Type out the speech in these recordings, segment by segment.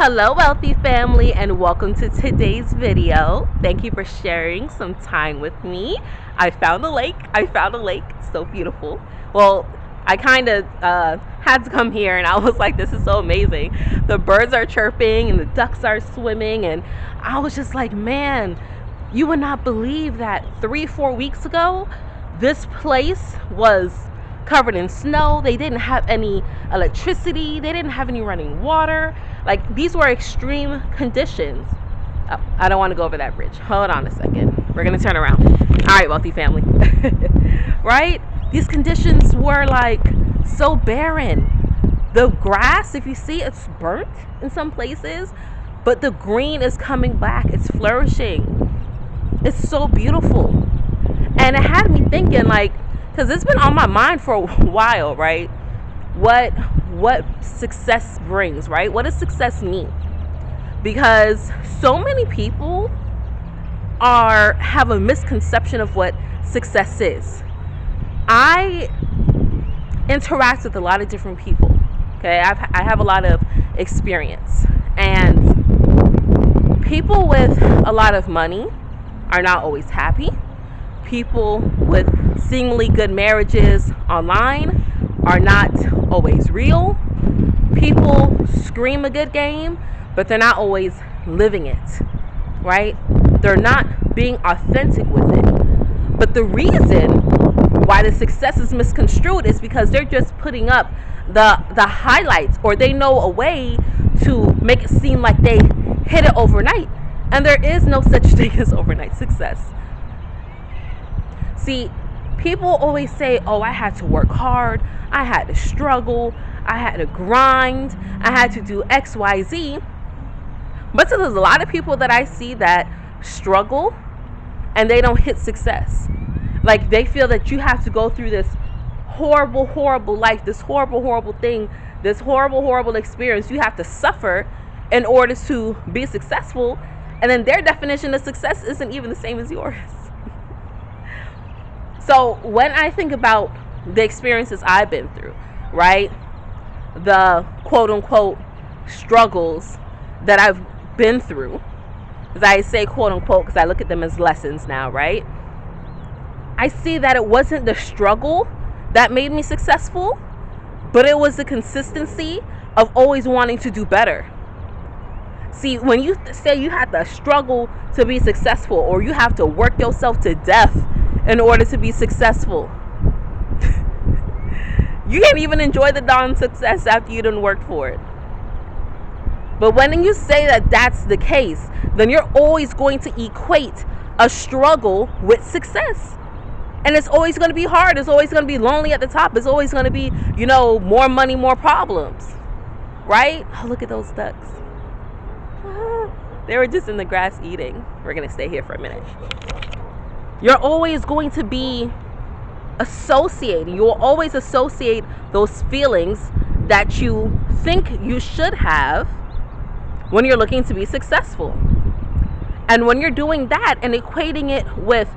Hello, wealthy family, and welcome to today's video. Thank you for sharing some time with me. I found a lake. So beautiful. Well, I kind of had to come here, and I was like, this is so amazing. The birds are chirping and the ducks are swimming, and I was just like, man, you would not believe that 3-4 weeks ago, this place was covered in snow. They didn't have any electricity. They didn't have any running water. Like, these were extreme conditions. Oh, I don't want to go over that bridge. Hold on a second. We're going to turn around. All right, wealthy family. Right? These conditions were like so barren. The grass, if you see, it's burnt in some places, but the green is coming back. It's flourishing. It's so beautiful. And it had me thinking, like, because it's been on my mind for a while, right? What success brings, right? What does success mean? Because so many people have a misconception of what success is. I interact with a lot of different people. Okay, I have a lot of experience, and people with a lot of money are not always happy. People with seemingly good marriages online are not always real. People scream a good game, but they're not always living it, right? They're not being authentic with it. But the reason why the success is misconstrued is because they're just putting up the highlights, or they know a way to make it seem like they hit it overnight. And there is no such thing as overnight success. See, people always say, oh, I had to work hard, I had to struggle, I had to grind, I had to do X, Y, Z. But so there's a lot of people that I see that struggle and they don't hit success. Like, they feel that you have to go through this horrible, horrible life, this horrible, horrible thing, this horrible, horrible experience. You have to suffer in order to be successful. And then their definition of success isn't even the same as yours. So when I think about the experiences I've been through, right? The quote unquote struggles that I've been through, because I say quote unquote because I look at them as lessons now, right? I see that it wasn't the struggle that made me successful, but it was the consistency of always wanting to do better. See, when you say you have to struggle to be successful, or you have to work yourself to death in order to be successful, you can't even enjoy the darn success after you done worked for it. But when you say that that's the case, then you're always going to equate a struggle with success. And it's always going to be hard. It's always going to be lonely at the top. It's always going to be, more money, more problems. Right? Oh, look at those ducks. They were just in the grass eating. We're going to stay here for a minute. You're always going to be associating. You will always associate those feelings that you think you should have when you're looking to be successful. And when you're doing that and equating it with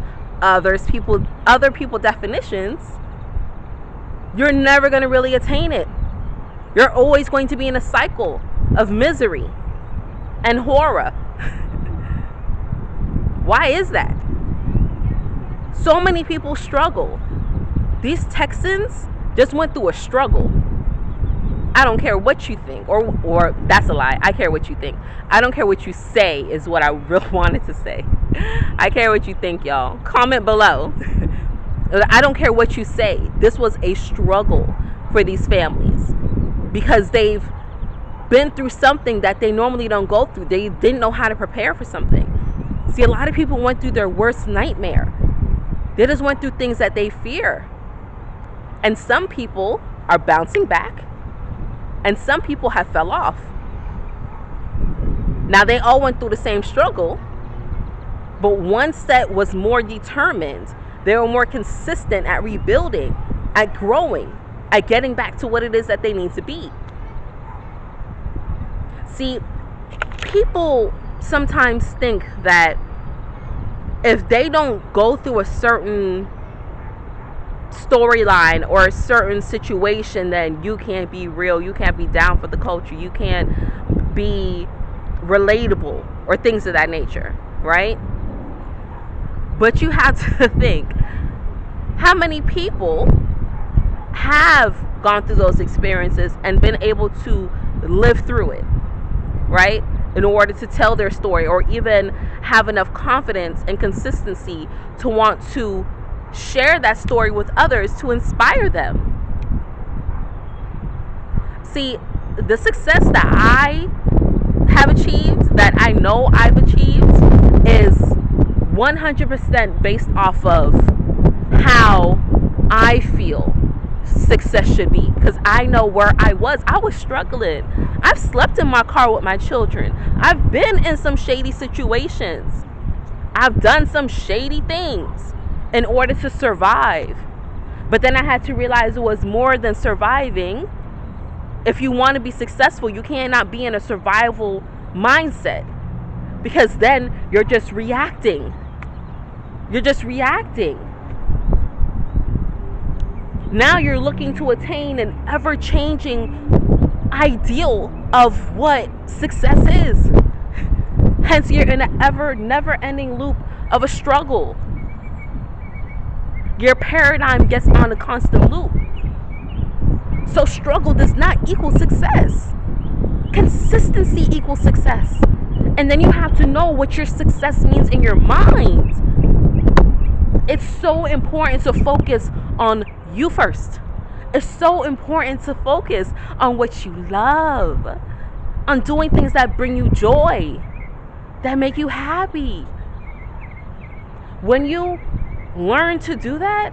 other people definitions, you're never going to really attain it. You're always going to be in a cycle of misery and horror. Why is that? So many people struggle. These Texans just went through a struggle. I don't care what you think, or that's a lie. I care what you think. I don't care what you say is what I really wanted to say. I care what you think, y'all. Comment below. I don't care what you say. This was a struggle for these families because they've been through something that they normally don't go through. They didn't know how to prepare for something. See, a lot of people went through their worst nightmare. They just went through things that they fear. And some people are bouncing back, and some people have fell off. Now, they all went through the same struggle, but one set was more determined. They were more consistent at rebuilding, at growing, at getting back to what it is that they need to be. See, people sometimes think that if they don't go through a certain storyline or a certain situation, then you can't be real, you can't be down for the culture, you can't be relatable or things of that nature, right? But you have to think, how many people have gone through those experiences and been able to live through it, right? In order to tell their story, or even have enough confidence and consistency to want to share that story with others to inspire them. See, the success that I have achieved, that I know I've achieved, is 100% based off of how I feel success should be, because I know where I was struggling. I've slept in my car with my children. I've been in some shady situations. I've done some shady things in order to survive. But then I had to realize it was more than surviving. If you want to be successful, you cannot be in a survival mindset, because then you're just reacting. Now you're looking to attain an ever-changing ideal of what success is. Hence, you're in an never-ending loop of a struggle. Your paradigm gets on a constant loop. So struggle does not equal success. Consistency equals success. And then you have to know what your success means in your mind. It's so important to focus on you first. It's so important to focus on what you love, on doing things that bring you joy, that make you happy. When you learn to do that,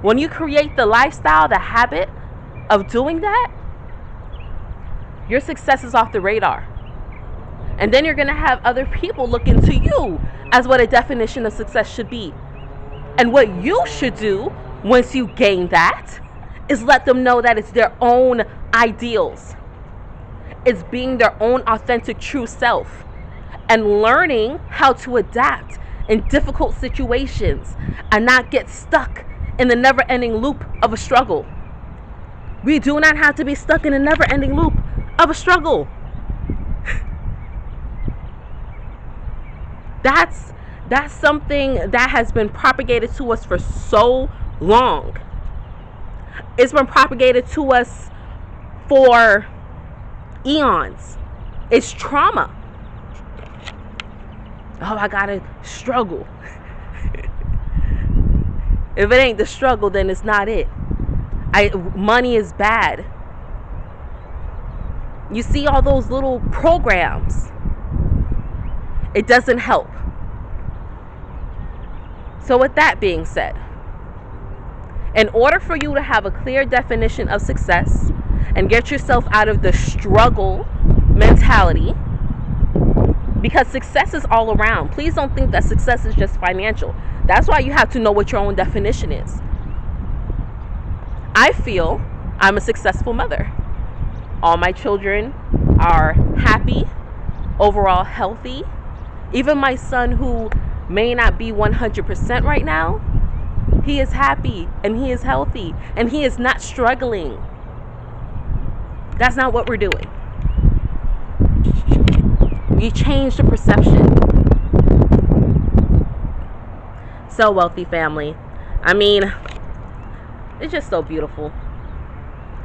when you create the lifestyle, the habit of doing that, your success is off the radar. And then you're going to have other people look into you as what a definition of success should be. And what you should do once you gain that is let them know that it's their own ideals. It's being their own authentic true self and learning how to adapt in difficult situations and not get stuck in the never-ending loop of a struggle. We do not have to be stuck in a never-ending loop of a struggle. That's something that has been propagated to us for so long. It's been propagated to us for eons. It's trauma. Oh, I gotta struggle. If it ain't the struggle, then it's not it. Money is bad. You see all those little programs. It doesn't help. So with that being said, in order for you to have a clear definition of success and get yourself out of the struggle mentality, because success is all around. Please don't think that success is just financial. That's why you have to know what your own definition is. I feel I'm a successful mother. All my children are happy, overall healthy. Even my son, who may not be 100% right now, he is happy and he is healthy and he is not struggling. That's not what we're doing. You change the perception. So wealthy family. I mean, it's just so beautiful.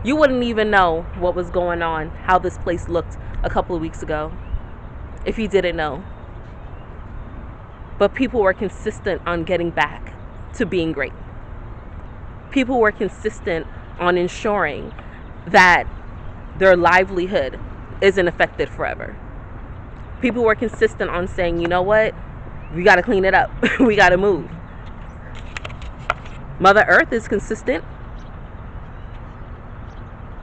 You wouldn't even know what was going on, how this place looked a couple of weeks ago, if you didn't know. But people were consistent on getting back to being great. People were consistent on ensuring that their livelihood isn't affected forever. People were consistent on saying, you know what? We got to clean it up. We got to move. Mother Earth is consistent.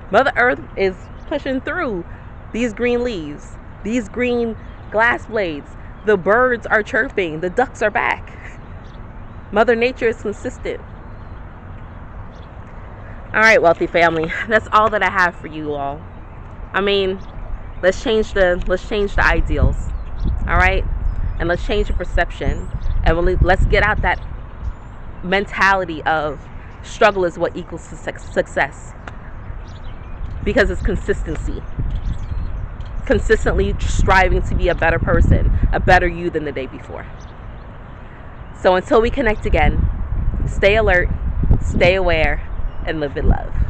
Mother Earth is pushing through these green leaves, these green glass blades. The birds are chirping. The ducks are back. Mother Nature is consistent. All right, wealthy family. That's all that I have for you all. I mean, let's change the ideals. All right? And let's change the perception. And let's get out that mentality of struggle is what equals success. Because it's consistency. consistently striving to be a better person, a better you than the day before. So until we connect again, stay alert, stay aware, and live with love.